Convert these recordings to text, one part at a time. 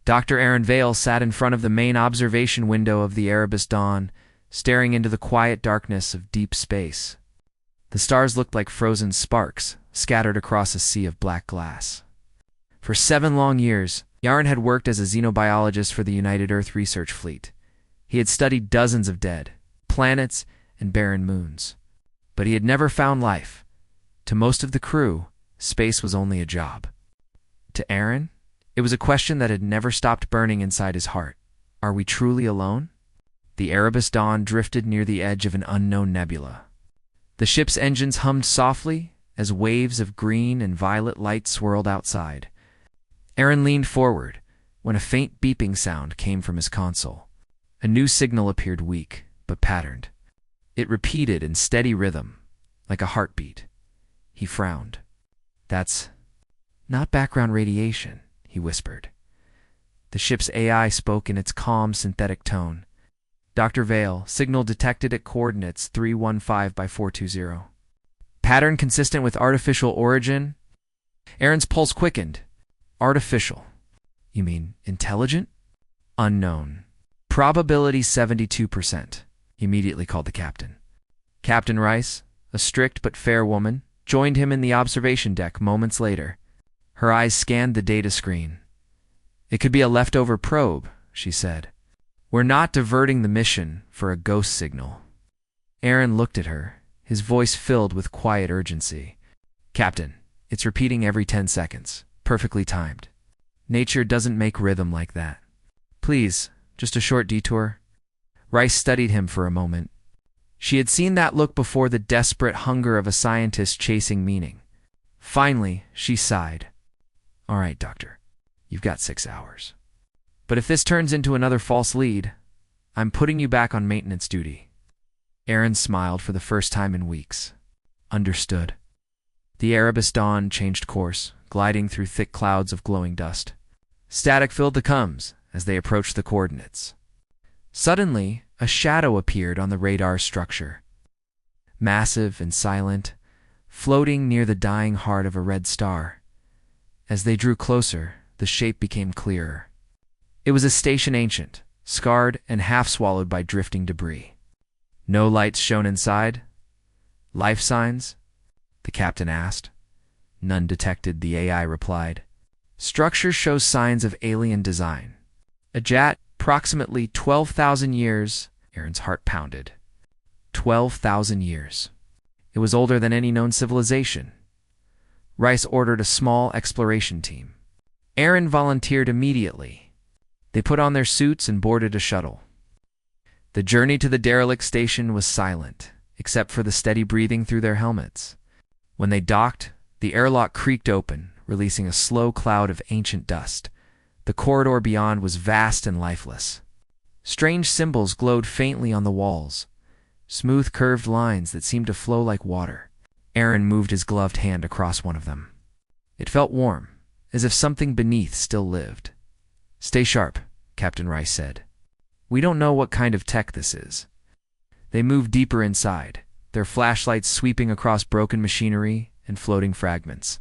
Dr. Aaron Vale sat in front of the main observation window of the Erebus dawn, staring into the quiet darkness of deep space. The stars looked like frozen sparks, scattered across a sea of black glass. For 7 long years, Aaron had worked as a xenobiologist for the United Earth Research Fleet. He had studied dozens of dead planets and barren moons. But he had never found life. To most of the crew, space was only a job. To Aaron, it was a question that had never stopped burning inside his heart. Are we truly alone? The Erebus dawn drifted near the edge of an unknown nebula. The ship's engines hummed softly as waves of green and violet light swirled outside. Aaron leaned forward when a faint beeping sound came from his console. A new signal appeared, weak but patterned. It repeated in steady rhythm, like a heartbeat. He frowned. "That's not background radiation," he whispered. The ship's AI spoke in its calm, synthetic tone. "Dr. Vale, signal detected at coordinates 315 by 420. Pattern consistent with artificial origin." Aaron's pulse quickened. "Artificial? You mean intelligent?" "Unknown. Probability 72%. He immediately called the captain. Captain Rice, a strict but fair woman, joined him in the observation deck moments later. Her eyes scanned the data screen. "It could be a leftover probe," she said. "We're not diverting the mission for a ghost signal." Aaron looked at her, his voice filled with quiet urgency. "Captain, it's repeating every 10 seconds, perfectly timed. Nature doesn't make rhythm like that. Please, just a short detour." Rice studied him for a moment. She had seen that look before, the desperate hunger of a scientist chasing meaning. Finally, she sighed. "All right, Doctor, you've got 6 hours. But if this turns into another false lead, I'm putting you back on maintenance duty." Aaron smiled for the first time in weeks. Understood. The Erebus dawn changed course, gliding through thick clouds of glowing dust. Static filled the comms as they approached the coordinates. Suddenly, a shadow appeared on the radar structure. Massive and silent, floating near the dying heart of a red star. As they drew closer, the shape became clearer. It was a station ancient, scarred and half-swallowed by drifting debris. "No lights shone inside? Life signs?" the captain asked. "None detected," the AI replied. "Structure shows signs of alien design. A jet, approximately 12,000 years." Aaron's heart pounded. 12,000 years. It was older than any known civilization. Rice ordered a small exploration team. Aaron volunteered immediately. They put on their suits and boarded a shuttle. The journey to the derelict station was silent, except for the steady breathing through their helmets. When they docked, the airlock creaked open, releasing a slow cloud of ancient dust. The corridor beyond was vast and lifeless. Strange symbols glowed faintly on the walls, smooth curved lines that seemed to flow like water. Aaron moved his gloved hand across one of them. It felt warm, as if something beneath still lived. "Stay sharp," Captain Rice said. "We don't know what kind of tech this is." They moved deeper inside, their flashlights sweeping across broken machinery and floating fragments.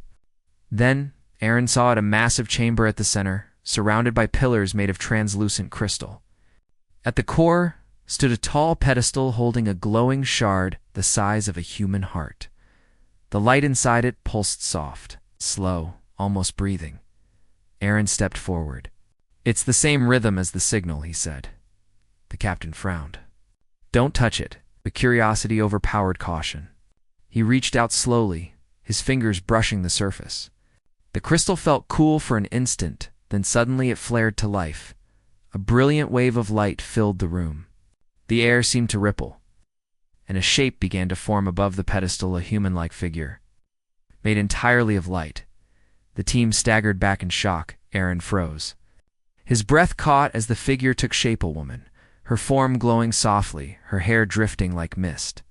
Then, Aaron saw a massive chamber at the center, surrounded by pillars made of translucent crystal. At the core stood a tall pedestal holding a glowing shard the size of a human heart. The light inside it pulsed soft, slow, almost breathing. Aaron stepped forward. "It's the same rhythm as the signal," he said. The captain frowned. "Don't touch it." But curiosity overpowered caution. He reached out slowly, his fingers brushing the surface. The crystal felt cool for an instant, then suddenly it flared to life. A brilliant wave of light filled the room. The air seemed to ripple, and a shape began to form above the pedestal, a human-like figure. Made entirely of light. The team staggered back in shock. Aaron froze. His breath caught as the figure took shape, a woman, her form glowing softly, her hair drifting like mist.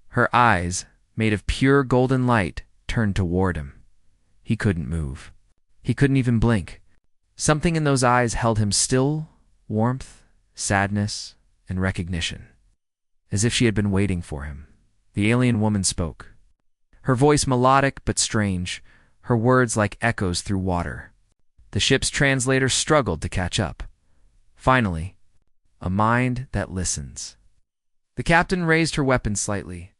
Her eyes, made of pure golden light, turned toward him. He couldn't move. He couldn't even blink. Something in those eyes held him still, warmth, sadness, and recognition. As if she had been waiting for him. The alien woman spoke. Her voice melodic but strange, her words like echoes through water. The ship's translator struggled to catch up. Finally, a mind that listens. The captain raised her weapon slightly.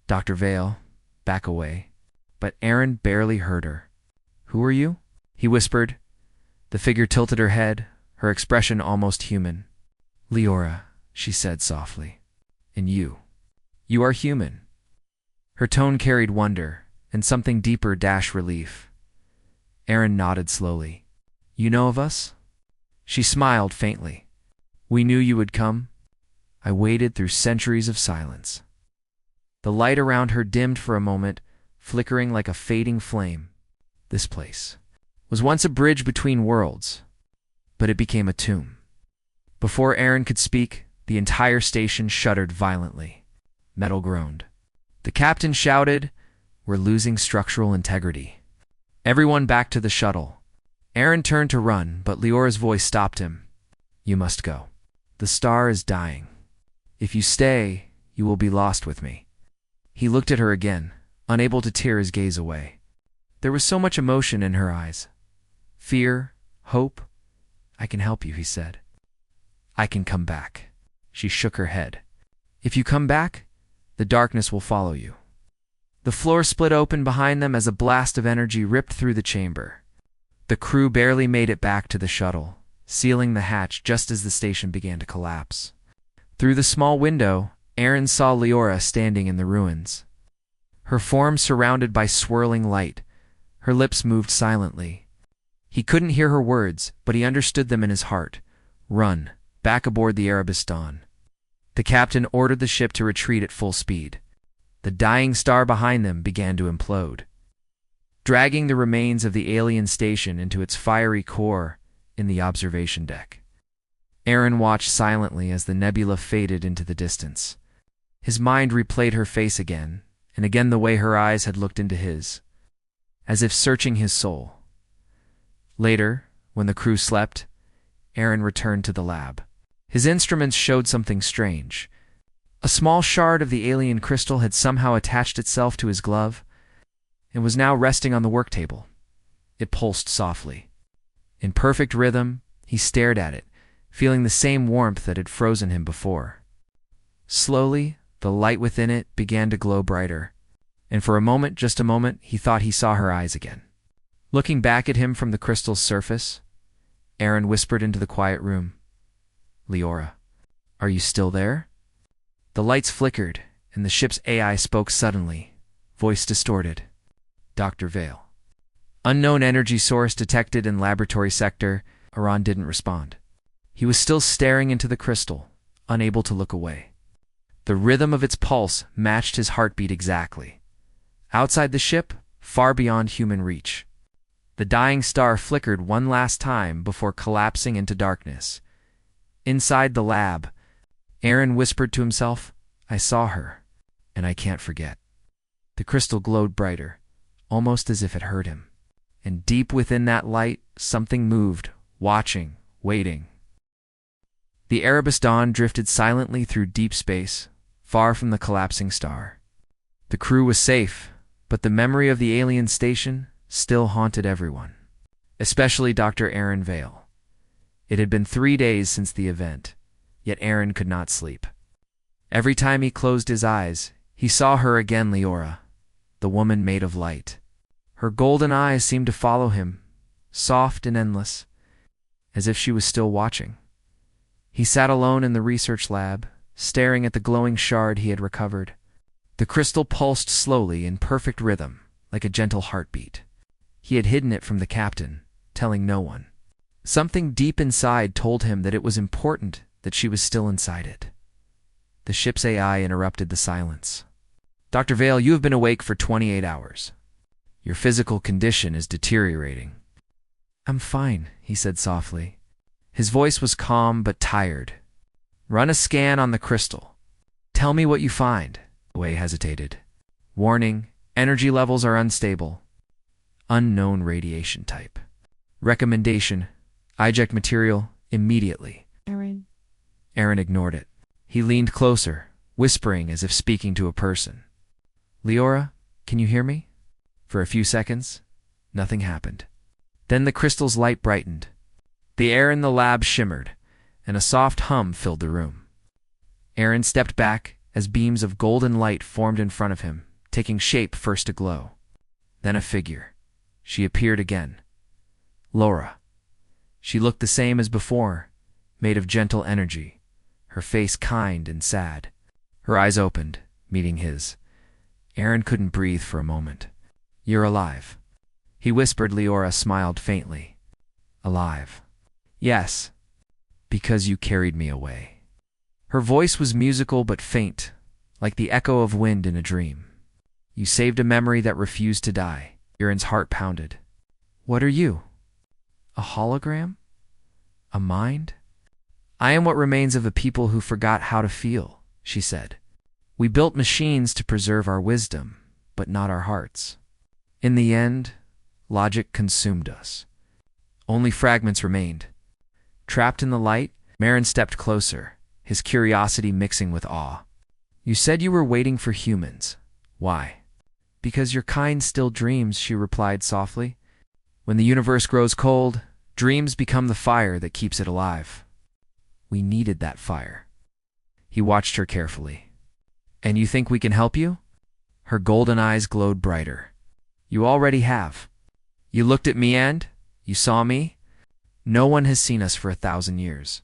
Dr. Vale, back away. But Aaron barely heard her. Who are you? He whispered. The figure tilted her head, her expression almost human. Leora, she said softly. And you. You are human. Her tone carried wonder, and something deeper relief. Aaron nodded slowly. You know of us? She smiled faintly. We knew you would come. I waited through centuries of silence. The light around her dimmed for a moment, flickering like a fading flame. This place was once a bridge between worlds, but it became a tomb. Before Aaron could speak, the entire station shuddered violently. Metal groaned. The captain shouted, We're losing structural integrity. Everyone back to the shuttle. Aaron turned to run, but Leora's voice stopped him. You must go. The star is dying. If you stay, you will be lost with me. He looked at her again, unable to tear his gaze away. There was so much emotion in her eyes. Fear, hope. I can help you, he said. I can come back. She shook her head. If you come back, the darkness will follow you. The floor split open behind them as a blast of energy ripped through the chamber. The crew barely made it back to the shuttle, sealing the hatch just as the station began to collapse. Through the small window, Aaron saw Leora standing in the ruins. Her form surrounded by swirling light. Her lips moved silently. He couldn't hear her words, but he understood them in his heart. Run, back aboard the Erebus Dawn. The captain ordered the ship to retreat at full speed. The dying star behind them began to implode, dragging the remains of the alien station into its fiery core in the observation deck. Aaron watched silently as the nebula faded into the distance. His mind replayed her face again, and again the way her eyes had looked into his, as if searching his soul. Later, when the crew slept, Aaron returned to the lab. His instruments showed something strange. A small shard of the alien crystal had somehow attached itself to his glove and was now resting on the work table. It pulsed softly. In perfect rhythm, he stared at it, feeling the same warmth that had frozen him before. Slowly, the light within it began to glow brighter, and for a moment, just a moment, he thought he saw her eyes again. Looking back at him from the crystal's surface, Aaron whispered into the quiet room, Leora, are you still there? The lights flickered, and the ship's AI spoke suddenly, voice distorted. Dr. Vale. Unknown energy source detected in laboratory sector. Aaron didn't respond. He was still staring into the crystal, unable to look away. The rhythm of its pulse matched his heartbeat exactly. Outside the ship, far beyond human reach. The dying star flickered one last time before collapsing into darkness. Inside the lab, Aaron whispered to himself, I saw her, and I can't forget. The crystal glowed brighter, almost as if it heard him. And deep within that light, something moved, watching, waiting. The Erebus Dawn drifted silently through deep space, far from the collapsing star. The crew was safe, but the memory of the alien station still haunted everyone, especially Dr. Aaron Vale. It had been 3 days since the event, yet Aaron could not sleep. Every time he closed his eyes, he saw her again, Leora, the woman made of light. Her golden eyes seemed to follow him, soft and endless, as if she was still watching. He sat alone in the research lab, staring at the glowing shard he had recovered. The crystal pulsed slowly in perfect rhythm, like a gentle heartbeat. He had hidden it from the captain, telling no one. Something deep inside told him that it was important that she was still inside it. The ship's AI interrupted the silence. Dr. Vale, you have been awake for 28 hours. Your physical condition is deteriorating. I'm fine, he said softly. His voice was calm but tired. Run a scan on the crystal. Tell me what you find. Wei hesitated. Warning, energy levels are unstable. Unknown radiation type. Recommendation, eject material immediately. Aaron ignored it. He leaned closer, whispering as if speaking to a person. Leora, can you hear me? For a few seconds, nothing happened. Then the crystal's light brightened. The air in the lab shimmered, and a soft hum filled the room. Aaron stepped back as beams of golden light formed in front of him, taking shape first a glow, then a figure. She appeared again. Laura. She looked the same as before, made of gentle energy, her face kind and sad. Her eyes opened, meeting his. Aaron couldn't breathe for a moment. "You're alive," he whispered. Leora smiled faintly. "Alive?" "Yes, because you carried me away." Her voice was musical but faint, like the echo of wind in a dream. "You saved a memory that refused to die." Aaron's heart pounded. "What are you? A hologram? A mind?" "I am what remains of a people who forgot how to feel," she said. "We built machines to preserve our wisdom, but not our hearts. In the end, logic consumed us. Only fragments remained." Trapped in the light, Marin stepped closer, his curiosity mixing with awe. "You said you were waiting for humans. Why?" "Because your kind still dreams," she replied softly. "When the universe grows cold, dreams become the fire that keeps it alive. We needed that fire." He watched her carefully. "And you think we can help you?" Her golden eyes glowed brighter. "You already have. You looked at me and you saw me. No one has seen us for 1,000 years."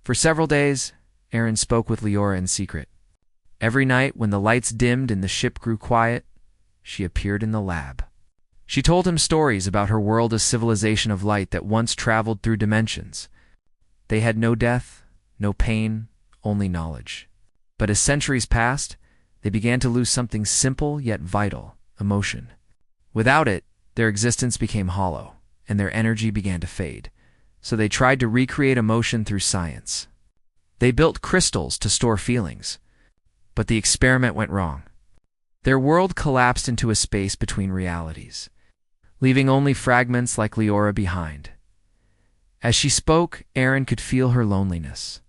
For several days, Aaron spoke with Leora in secret. Every night, when the lights dimmed and the ship grew quiet, she appeared in the lab. She told him stories about her world, a civilization of light that once traveled through dimensions. They had no death, no pain, only knowledge. But as centuries passed, they began to lose something simple yet vital: emotion. Without it, their existence became hollow, and their energy began to fade. So they tried to recreate emotion through science. They built crystals to store feelings. But the experiment went wrong. Their world collapsed into a space between realities, leaving only fragments like Leora behind. As she spoke, Aaron could feel her loneliness.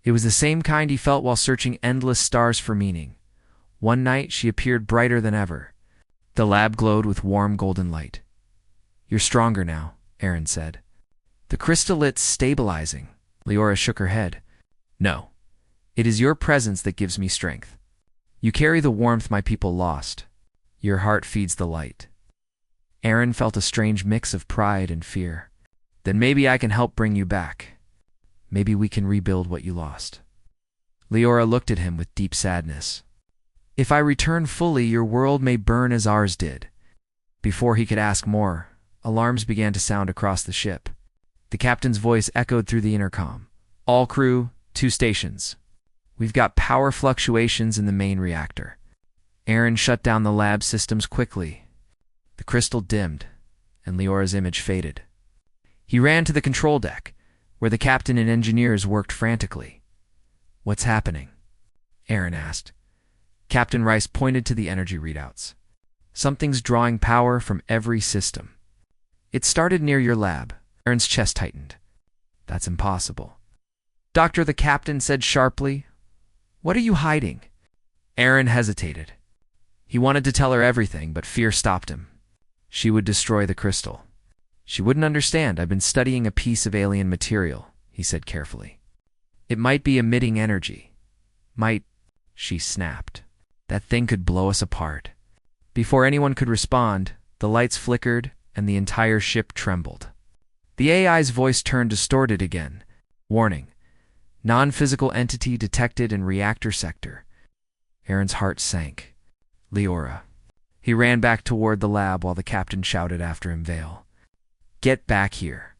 It was the same kind he felt while searching endless stars for meaning. One night, she appeared brighter than ever. The lab glowed with warm golden light. "You're stronger now," Aaron said. "The crystallit's stabilizing." Leora shook her head. "No. It is your presence that gives me strength. You carry the warmth my people lost. Your heart feeds the light." Aaron felt a strange mix of pride and fear. "Then maybe I can help bring you back. Maybe we can rebuild what you lost." Leora looked at him with deep sadness. "If I return fully, your world may burn as ours did." Before he could ask more, alarms began to sound across the ship. The captain's voice echoed through the intercom. "All crew, 2 stations. We've got power fluctuations in the main reactor." Aaron shut down the lab systems quickly. The crystal dimmed, and Leora's image faded. He ran to the control deck, where the captain and engineers worked frantically. "What's happening?" Aaron asked. Captain Rice pointed to the energy readouts. "Something's drawing power from every system. It started near your lab." Aaron's chest tightened. "That's impossible." "Doctor," the captain said sharply, "what are you hiding?" Aaron hesitated. He wanted to tell her everything, but fear stopped him. She would destroy the crystal. "She wouldn't understand. I've been studying a piece of alien material," he said carefully. "It might be emitting energy. Might—" She snapped. "That thing could blow us apart." Before anyone could respond, the lights flickered and the entire ship trembled. The AI's voice turned distorted again. "Warning. Non-physical entity detected in reactor sector." Aaron's heart sank. "Leora." He ran back toward the lab while the captain shouted after him, "Vale. Get back here."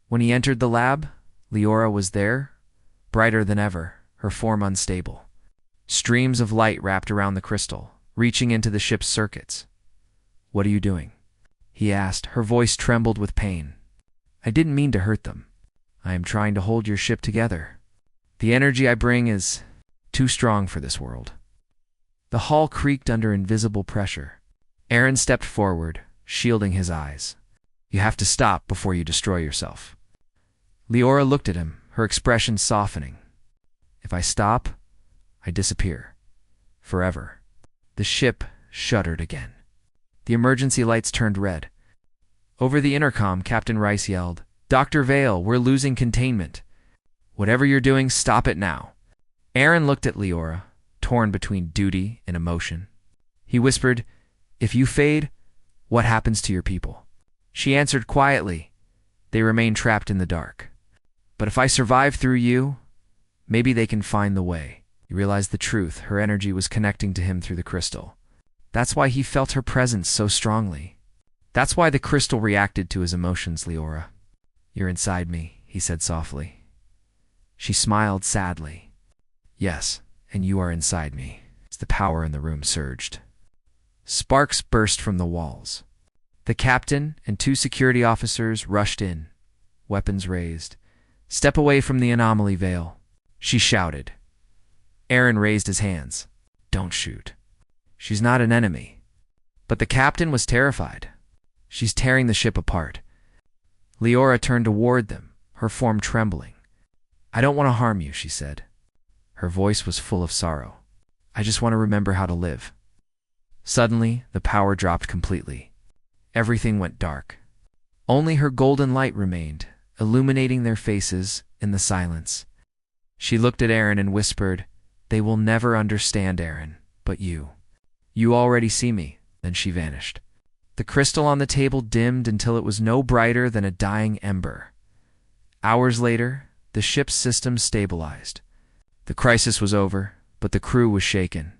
When he entered the lab, Leora was there, brighter than ever, her form unstable. Streams of light wrapped around the crystal, reaching into the ship's circuits. "What are you doing?" he asked. Her voice trembled with pain. "I didn't mean to hurt them. I am trying to hold your ship together. The energy I bring is too strong for this world." The hull creaked under invisible pressure. Aaron stepped forward, shielding his eyes. "You have to stop before you destroy yourself." Leora looked at him, her expression softening. "If I stop, I disappear. Forever." The ship shuddered again. The emergency lights turned red. Over the intercom, Captain Rice yelled, "Dr. Vale, we're losing containment. Whatever you're doing, stop it now." Aaron looked at Leora, torn between duty and emotion. He whispered, "If you fade, what happens to your people?" She answered quietly, "They remain trapped in the dark. But if I survive through you, maybe they can find the way." He realized the truth. Her energy was connecting to him through the crystal. That's why he felt her presence so strongly. That's why the crystal reacted to his emotions, Leora. "You're inside me," he said softly. She smiled sadly. "Yes, and you are inside me." As the power in the room surged, sparks burst from the walls. The captain and 2 security officers rushed in, weapons raised. "Step away from the anomaly, Vale," she shouted. Aaron raised his hands. "Don't shoot. She's not an enemy." But the captain was terrified. "She's tearing the ship apart." Leora turned toward them, her form trembling. "I don't want to harm you," she said. Her voice was full of sorrow. "I just want to remember how to live." Suddenly, the power dropped completely. Everything went dark. Only her golden light remained, illuminating their faces in the silence. She looked at Aaron and whispered, "They will never understand, Aaron, but you. You already see me." Then she vanished. The crystal on the table dimmed until it was no brighter than a dying ember. Hours later, the ship's systems stabilized. The crisis was over, but the crew was shaken.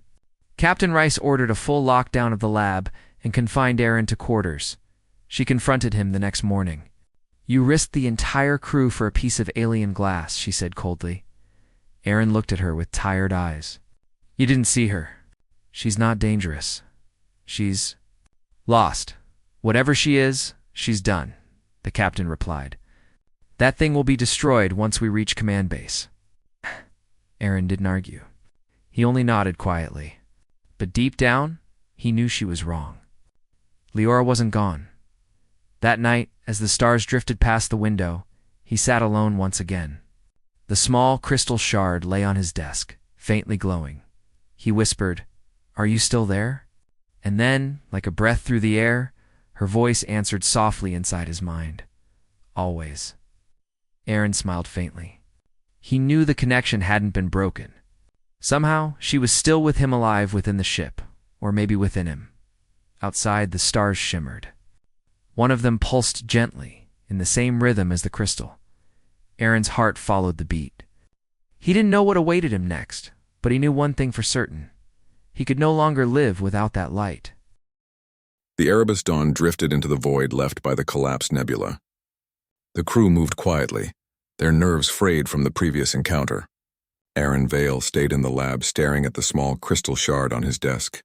Captain Rice ordered a full lockdown of the lab and confined Aaron to quarters. She confronted him the next morning. "You risked the entire crew for a piece of alien glass," she said coldly. Aaron looked at her with tired eyes. "You didn't see her. She's not dangerous. She's lost. Whatever she is, she's done," the captain replied. "That thing will be destroyed once we reach command base." Aaron didn't argue. He only nodded quietly. But deep down, he knew she was wrong. Leora wasn't gone. That night, as the stars drifted past the window, he sat alone once again. The small crystal shard lay on his desk, faintly glowing. He whispered, "Are you still there?" And then, like a breath through the air, her voice answered softly inside his mind. "Always." Aaron smiled faintly. He knew the connection hadn't been broken. Somehow, she was still with him, alive within the ship, or maybe within him. Outside, the stars shimmered. One of them pulsed gently, in the same rhythm as the crystal. Aaron's heart followed the beat. He didn't know what awaited him next, but he knew one thing for certain. He could no longer live without that light. The Erebus dawn drifted into the void left by the collapsed nebula. The crew moved quietly, their nerves frayed from the previous encounter. Aaron Vale stayed in the lab, staring at the small crystal shard on his desk.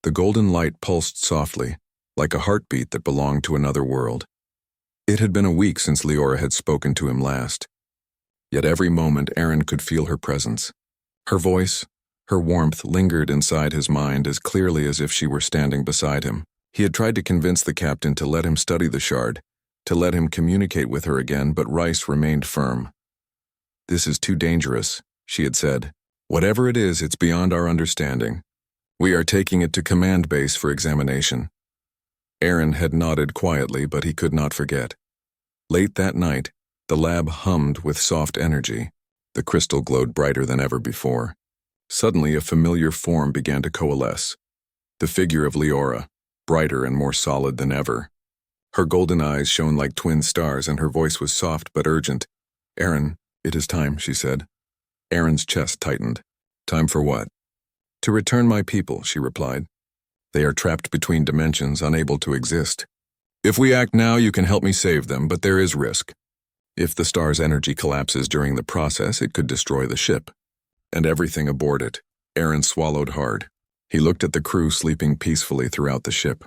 The golden light pulsed softly, like a heartbeat that belonged to another world. It had been a week since Leora had spoken to him last. Yet every moment Aaron could feel her presence. Her voice, her warmth lingered inside his mind as clearly as if she were standing beside him. He had tried to convince the captain to let him study the shard, to let him communicate with her again, but Rice remained firm. "This is too dangerous," she had said. "Whatever it is, it's beyond our understanding. We are taking it to command base for examination." Aaron had nodded quietly, but he could not forget. Late that night, the lab hummed with soft energy. The crystal glowed brighter than ever before. Suddenly, a familiar form began to coalesce. The figure of Leora, brighter and more solid than ever. Her golden eyes shone like twin stars, and her voice was soft but urgent. "Aaron, it is time," she said. Aaron's chest tightened. "Time for what?" "To return my people," she replied. "They are trapped between dimensions, unable to exist. If we act now, you can help me save them, but there is risk. If the star's energy collapses during the process, it could destroy the ship and everything aboard it." Aaron swallowed hard. He looked at the crew sleeping peacefully throughout the ship.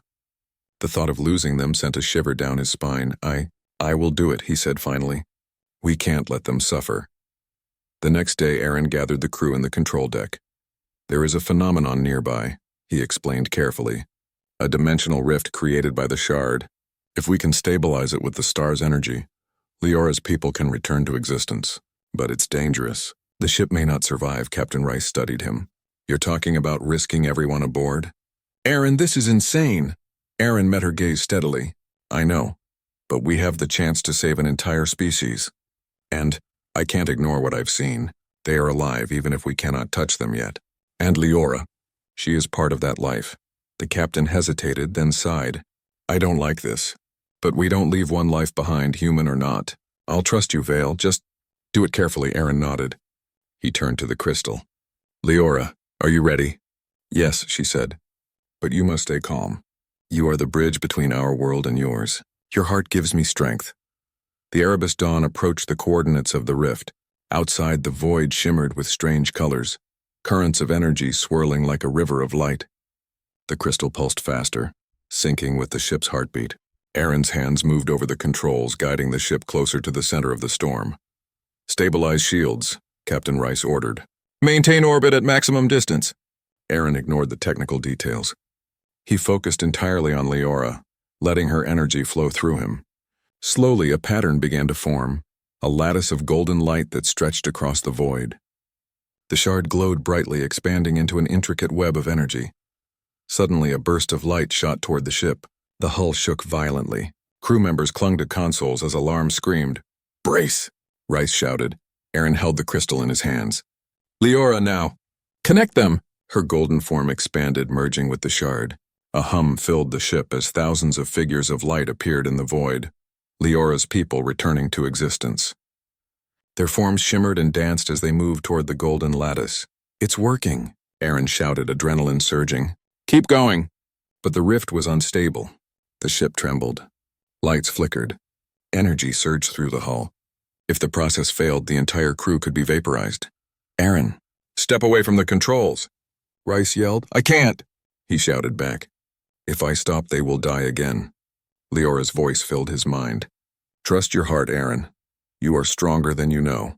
The thought of losing them sent a shiver down his spine. I will do it," he said finally. "We can't let them suffer." The next day, Aaron gathered the crew in the control deck. "There is a phenomenon nearby," he explained carefully. "A dimensional rift created by the shard. If we can stabilize it with the star's energy, Leora's people can return to existence. But it's dangerous. The ship may not survive." Captain Rice studied him. "You're talking about risking everyone aboard?" "Aaron, this is insane." Aaron met her gaze steadily. "I know. but we have the chance to save an entire species. And I can't ignore what I've seen. They are alive even if we cannot touch them yet. And Leora, she is part of that life. The captain hesitated, then sighed. I don't like this. But we don't leave one life behind, human or not. I'll trust you, Vale. Just do it carefully, Aaron nodded. He turned to the crystal. Leora, are you ready? Yes, she said. But you must stay calm. You are the bridge between our world and yours. Your heart gives me strength. The Erebus dawn approached the coordinates of the rift. Outside, the void shimmered with strange colors, currents of energy swirling like a river of light. The crystal pulsed faster, syncing with the ship's heartbeat. Aaron's hands moved over the controls, guiding the ship closer to the center of the storm. Stabilize shields, Captain Rice ordered. Maintain orbit at maximum distance. Aaron ignored the technical details. He focused entirely on Leora, letting her energy flow through him. Slowly, a pattern began to form, a lattice of golden light that stretched across the void. The shard glowed brightly, expanding into an intricate web of energy. Suddenly, a burst of light shot toward the ship. The hull shook violently. Crew members clung to consoles as alarm screamed. Brace! Rice shouted. Aaron held the crystal in his hands. Leora now! Connect them! Her golden form expanded, merging with the shard. A hum filled the ship as thousands of figures of light appeared in the void. Leora's people returning to existence. Their forms shimmered and danced as they moved toward the golden lattice. It's working, Aaron shouted, adrenaline surging. Keep going! But the rift was unstable. The ship trembled. Lights flickered. Energy surged through the hull. If the process failed, the entire crew could be vaporized. Aaron, step away from the controls! Rice yelled. I can't! He shouted back. If I stop, they will die again. Leora's voice filled his mind. Trust your heart, Aaron. You are stronger than you know.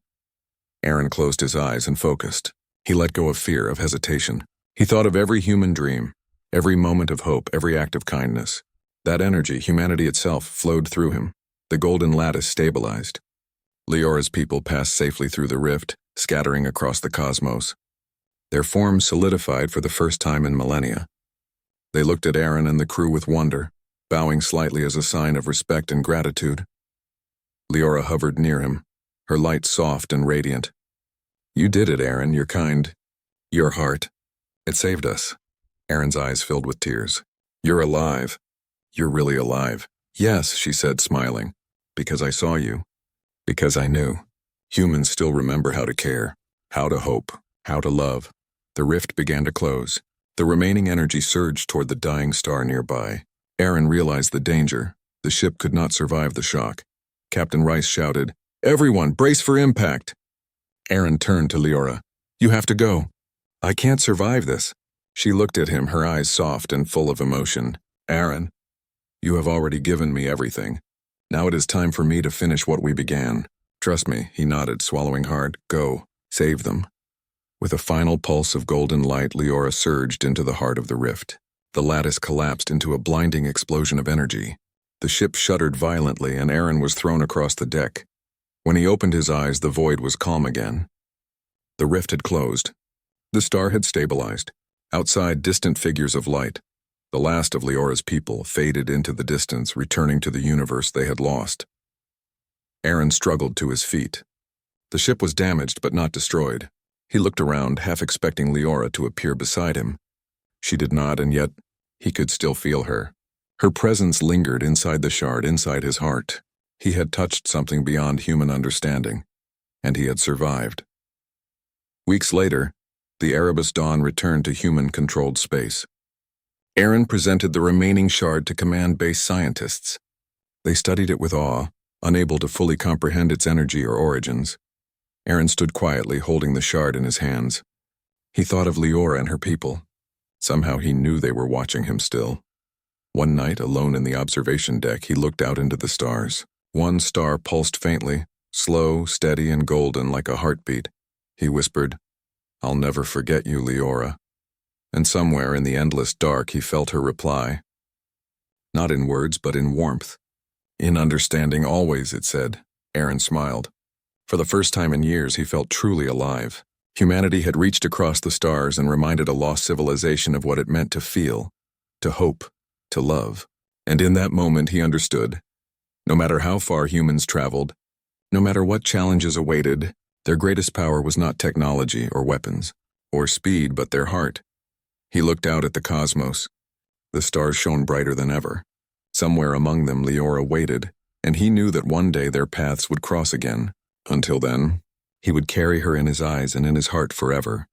Aaron closed his eyes and focused. He let go of fear, of hesitation. He thought of every human dream, every moment of hope, every act of kindness. That energy, humanity itself, flowed through him. The golden lattice stabilized. Leora's people passed safely through the rift, scattering across the cosmos. Their forms solidified for the first time in millennia. They looked at Aaron and the crew with wonder, bowing slightly as a sign of respect and gratitude. Leora hovered near him, her light soft and radiant. You did it, Aaron, your kind. Your heart. It saved us. Aaron's eyes filled with tears. You're alive. You're really alive. Yes, she said, smiling. Because I saw you. Because I knew. Humans still remember how to care, how to hope, how to love. The rift began to close. The remaining energy surged toward the dying star nearby. Aaron realized the danger. The ship could not survive the shock. Captain Rice shouted, Everyone, brace for impact! Aaron turned to Leora. You have to go. I can't survive this. She looked at him, her eyes soft and full of emotion. Aaron, you have already given me everything. Now it is time for me to finish what we began. Trust me, he nodded, swallowing hard. Go, save them. With a final pulse of golden light, Leora surged into the heart of the rift. The lattice collapsed into a blinding explosion of energy. The ship shuddered violently, and Aaron was thrown across the deck. When he opened his eyes, the void was calm again. The rift had closed. The star had stabilized. Outside, distant figures of light. The last of Leora's people faded into the distance, returning to the universe they had lost. Aaron struggled to his feet. The ship was damaged but not destroyed. He looked around, half expecting Leora to appear beside him. She did not, and yet he could still feel her. Her presence lingered inside the shard, inside his heart. He had touched something beyond human understanding, and he had survived. Weeks later, the Erebus Dawn returned to human-controlled space. Aaron presented the remaining shard to command base scientists. They studied it with awe, unable to fully comprehend its energy or origins. Aaron stood quietly, holding the shard in his hands. He thought of Leora and her people. Somehow he knew they were watching him still. One night, alone in the observation deck, he looked out into the stars. One star pulsed faintly, slow, steady, and golden like a heartbeat. He whispered, I'll never forget you, Leora. And somewhere in the endless dark he felt her reply. Not in words, but in warmth. In understanding always, it said. Aaron smiled. For the first time in years, he felt truly alive. Humanity had reached across the stars and reminded a lost civilization of what it meant to feel, to hope, to love. And in that moment he understood. No matter how far humans traveled, no matter what challenges awaited, their greatest power was not technology or weapons, or speed, but their heart. He looked out at the cosmos. The stars shone brighter than ever. Somewhere among them Leora waited, and he knew that one day their paths would cross again. Until then, he would carry her in his eyes and in his heart forever.